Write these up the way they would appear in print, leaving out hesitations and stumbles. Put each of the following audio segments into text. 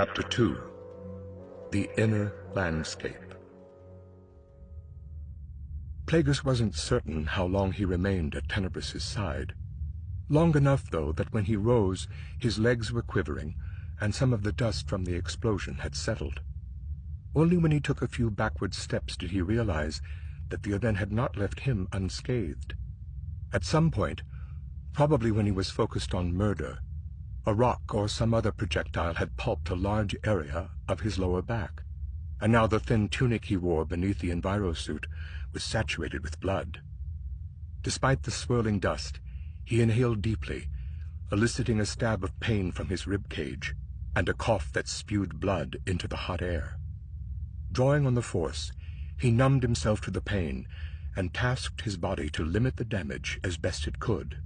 Chapter 2. The Inner Landscape. Plagueis wasn't certain how long he remained at Tenebrous' side. Long enough, though, that when he rose, his legs were quivering, and some of the dust from the explosion had settled. Only when he took a few backward steps did he realize that the event had not left him unscathed. At some point, probably when he was focused on murder, a rock or some other projectile had pulped a large area of his lower back, and now the thin tunic he wore beneath the envirosuit was saturated with blood. Despite the swirling dust, he inhaled deeply, eliciting a stab of pain from his rib cage and a cough that spewed blood into the hot air. Drawing on the force, he numbed himself to the pain and tasked his body to limit the damage as best it could.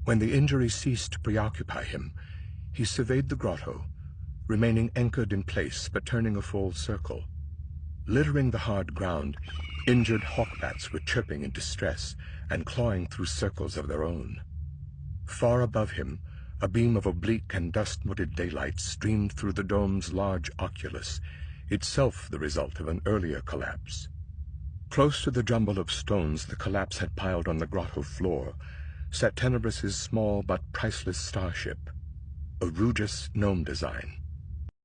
When the injury ceased to preoccupy him, he surveyed the grotto, remaining anchored in place but turning a full circle. Littering the hard ground, injured hawkbats were chirping in distress and clawing through circles of their own. Far above him, a beam of oblique and dust-mooded daylight streamed through the dome's large oculus, itself the result of an earlier collapse. Close to the jumble of stones the collapse had piled on the grotto floor, sat Tenebrous' small but priceless starship, a Rugus gnome design.